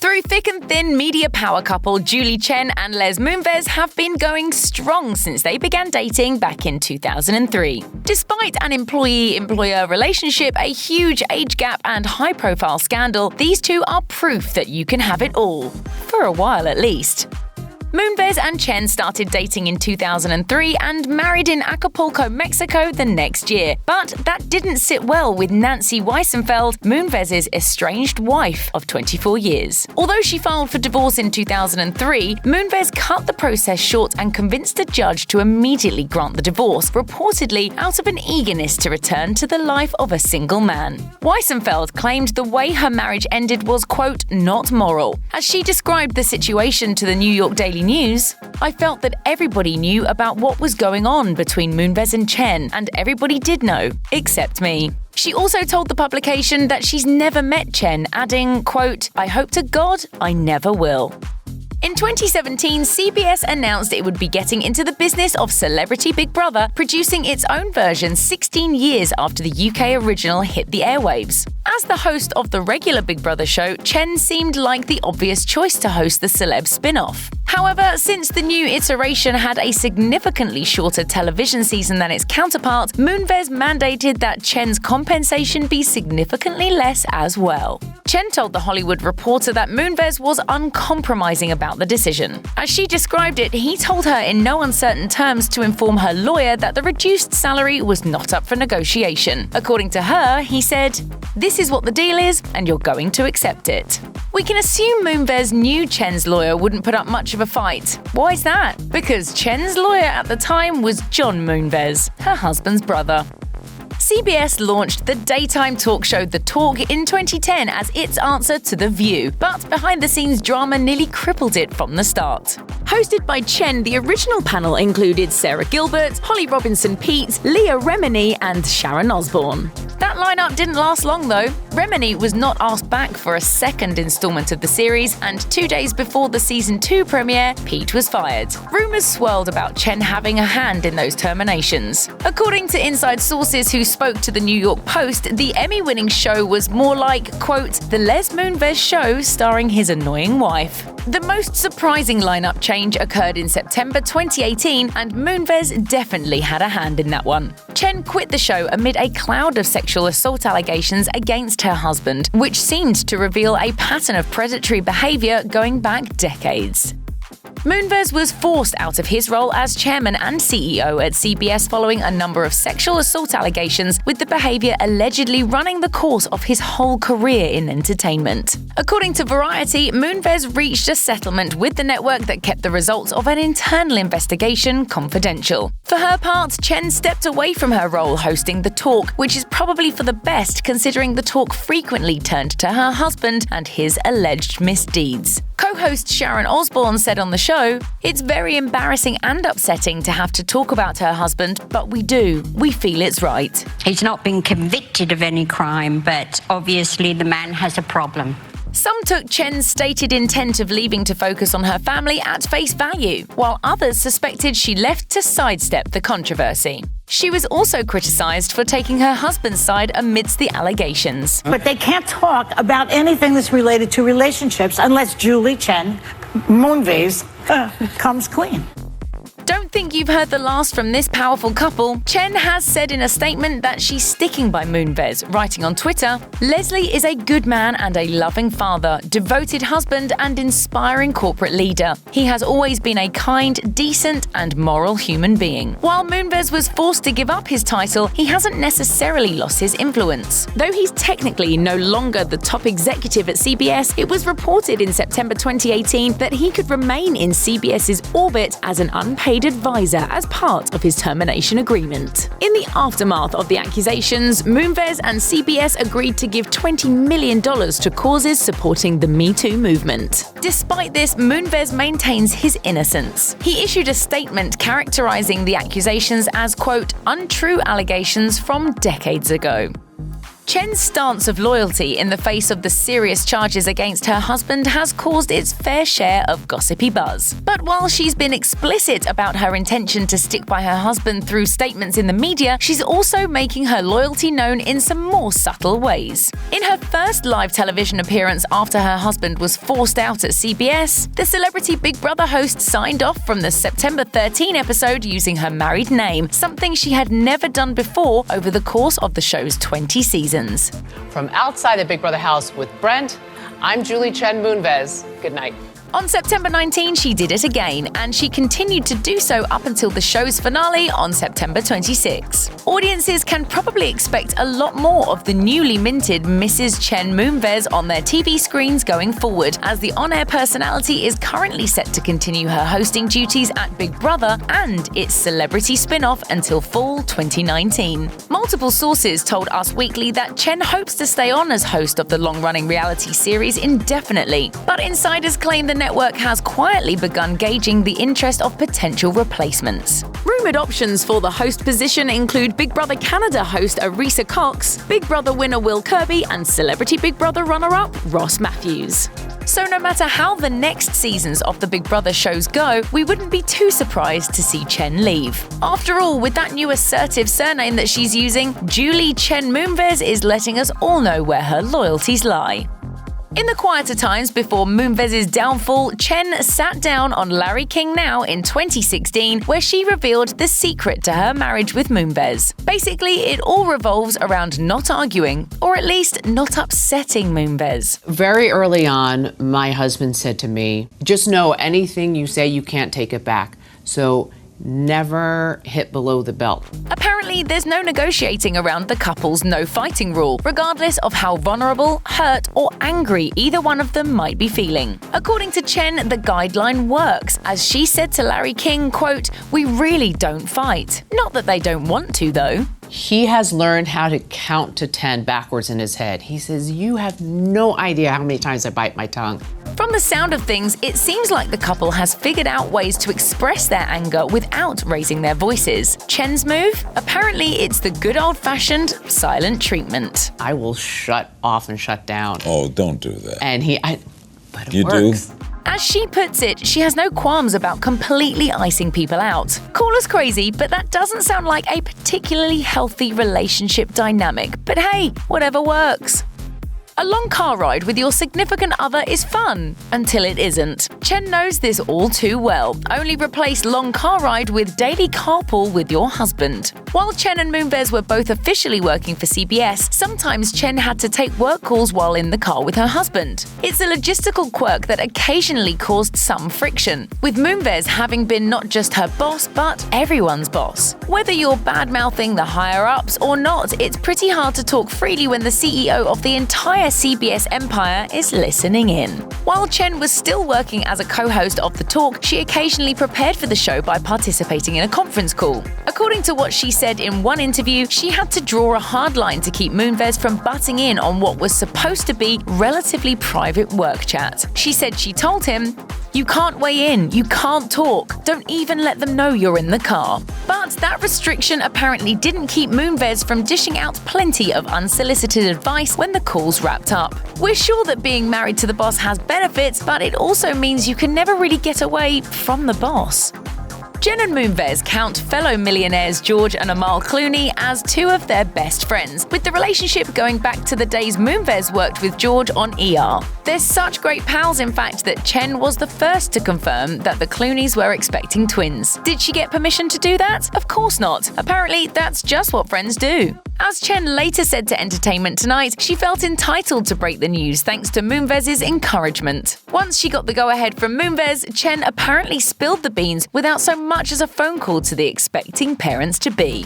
Through thick and thin, media power couple Julie Chen and Les Moonves have been going strong since they began dating back in 2003. Despite an employee-employer relationship, a huge age gap and high-profile scandal, these two are proof that you can have it all. For a while at least. Moonves and Chen started dating in 2003 and married in Acapulco, Mexico the next year. But that didn't sit well with Nancy Weissenfeld, Moonves' estranged wife of 24 years. Although she filed for divorce in 2003, Moonves cut the process short and convinced a judge to immediately grant the divorce, reportedly out of an eagerness to return to the life of a single man. Weissenfeld claimed the way her marriage ended was, quote, not moral. As she described the situation to the New York Daily News, I felt that everybody knew about what was going on between Moonves and Chen, and everybody did know, except me. She also told the publication that she's never met Chen, adding, quote, I hope to God I never will. In 2017, CBS announced it would be getting into the business of Celebrity Big Brother, producing its own version 16 years after the UK original hit the airwaves. As the host of the regular Big Brother show, Chen seemed like the obvious choice to host the celeb spin-off. However, since the new iteration had a significantly shorter television season than its counterpart, Moonves mandated that Chen's compensation be significantly less as well. Chen told The Hollywood Reporter that Moonves was uncompromising about the decision. As she described it, he told her in no uncertain terms to inform her lawyer that the reduced salary was not up for negotiation. According to her, he said, "This is what the deal is, and you're going to accept it." We can assume Moonves knew Chen's lawyer wouldn't put up much of a fight. Why is that? Because Chen's lawyer at the time was John Moonves, her husband's brother. CBS launched the daytime talk show The Talk in 2010 as its answer to The View, but behind-the-scenes drama nearly crippled it from the start. Hosted by Chen, the original panel included Sarah Gilbert, Holly Robinson-Peete, Leah Remini, and Sharon Osbourne. That lineup didn't last long, though. Remini was not asked back for a second installment of the series, and 2 days before the Season 2 premiere, Peete was fired. Rumours swirled about Chen having a hand in those terminations. According to inside sources who spoke to the New York Post, the Emmy-winning show was more like, quote, the Les Moonves show starring his annoying wife. The most surprising lineup change occurred in September 2018, and Moonves definitely had a hand in that one. Chen quit the show amid a cloud of sexual assault allegations against her husband, which seemed to reveal a pattern of predatory behavior going back decades. Moonves was forced out of his role as chairman and CEO at CBS following a number of sexual assault allegations, with the behavior allegedly running the course of his whole career in entertainment. According to Variety, Moonves reached a settlement with the network that kept the results of an internal investigation confidential. For her part, Chen stepped away from her role hosting The Talk, which is probably for the best considering The Talk frequently turned to her husband and his alleged misdeeds. Co-host Sharon Osbourne said on the show, "It's very embarrassing and upsetting to have to talk about her husband, but we do. We feel it's right." He's not been convicted of any crime, but obviously the man has a problem. Some took Chen's stated intent of leaving to focus on her family at face value, while others suspected she left to sidestep the controversy. She was also criticized for taking her husband's side amidst the allegations. But they can't talk about anything that's related to relationships unless Julie Chen Moonves comes clean. Don't think you've heard the last from this powerful couple. Chen has said in a statement that she's sticking by Moonves, writing on Twitter, "Leslie is a good man and a loving father, devoted husband and inspiring corporate leader. He has always been a kind, decent and moral human being." While Moonves was forced to give up his title, he hasn't necessarily lost his influence. Though he's technically no longer the top executive at CBS, it was reported in September 2018 that he could remain in CBS's orbit as an unpaid advisor as part of his termination agreement. In the aftermath of the accusations, Moonves and CBS agreed to give $20 million to causes supporting the Me Too movement. Despite this, Moonves maintains his innocence. He issued a statement characterizing the accusations as, quote, untrue allegations from decades ago. Chen's stance of loyalty in the face of the serious charges against her husband has caused its fair share of gossipy buzz. But while she's been explicit about her intention to stick by her husband through statements in the media, she's also making her loyalty known in some more subtle ways. In her first live television appearance after her husband was forced out at CBS, the celebrity Big Brother host signed off from the September 13 episode using her married name, something she had never done before over the course of the show's 20 seasons. From outside the Big Brother house with Brent, I'm Chen and Moonves. Good night. On September 19, she did it again, and she continued to do so up until the show's finale on September 26. Audiences can probably expect a lot more of the newly minted Mrs. Chen Moonves on their TV screens going forward, as the on-air personality is currently set to continue her hosting duties at Big Brother and its celebrity spin-off until fall 2019. Multiple sources told Us Weekly that Chen hopes to stay on as host of the long-running reality series indefinitely, but insiders claim the network has quietly begun gauging the interest of potential replacements. Rumored options for the host position include Big Brother Canada host Arisa Cox, Big Brother winner Will Kirby, and Celebrity Big Brother runner-up Ross Matthews. So no matter how the next seasons of the Big Brother shows go, we wouldn't be too surprised to see Chen leave. After all, with that new assertive surname that she's using, Chen Moonves is letting us all know where her loyalties lie. In the quieter times before Moonves' downfall, Chen sat down on Larry King Now in 2016, where she revealed the secret to her marriage with Moonves. Basically, it all revolves around not arguing, or at least not upsetting Moonves. Very early on, my husband said to me, just know anything you say, you can't take it back. So never hit below the belt. Apparently, there's no negotiating around the couple's no fighting rule, regardless of how vulnerable, hurt, or angry either one of them might be feeling. According to Chen, the guideline works, as she said to Larry King, quote, "We really don't fight. Not that they don't want to, though." He has learned how to count to 10 backwards in his head. He says, you have no idea how many times I bite my tongue. From the sound of things, it seems like the couple has figured out ways to express their anger without raising their voices. Chen's move? Apparently, it's the good old-fashioned silent treatment. I will shut off and shut down. Oh, don't do that. And but it You works. do? As she puts it, she has no qualms about completely icing people out. Call us crazy, but that doesn't sound like a particularly healthy relationship dynamic. But hey, whatever works. A long car ride with your significant other is fun, until it isn't. Chen knows this all too well. Only replace long car ride with daily carpool with your husband. While Chen and Moonves were both officially working for CBS, sometimes Chen had to take work calls while in the car with her husband. It's a logistical quirk that occasionally caused some friction, with Moonves having been not just her boss, but everyone's boss. Whether you're bad-mouthing the higher-ups or not, it's pretty hard to talk freely when the CEO of the entire CBS empire is listening in. While Chen was still working as a co-host of The Talk, she occasionally prepared for the show by participating in a conference call. According to what she said in one interview, she had to draw a hard line to keep Moonves from butting in on what was supposed to be relatively private work chat. She said she told him, "You can't weigh in, you can't talk, don't even let them know you're in the car." But that restriction apparently didn't keep Moonves from dishing out plenty of unsolicited advice when the calls wrapped up. We're sure that being married to the boss has benefits, but it also means you can never really get away from the boss. Chen and Moonves count fellow millionaires George and Amal Clooney as two of their best friends, with the relationship going back to the days Moonves worked with George on ER. They're such great pals, in fact, that Chen was the first to confirm that the Clooneys were expecting twins. Did she get permission to do that? Of course not. Apparently, that's just what friends do. As Chen later said to Entertainment Tonight, she felt entitled to break the news thanks to Moonves' encouragement. Once she got the go-ahead from Moonves, Chen apparently spilled the beans without so much as a phone call to the expecting parents-to-be.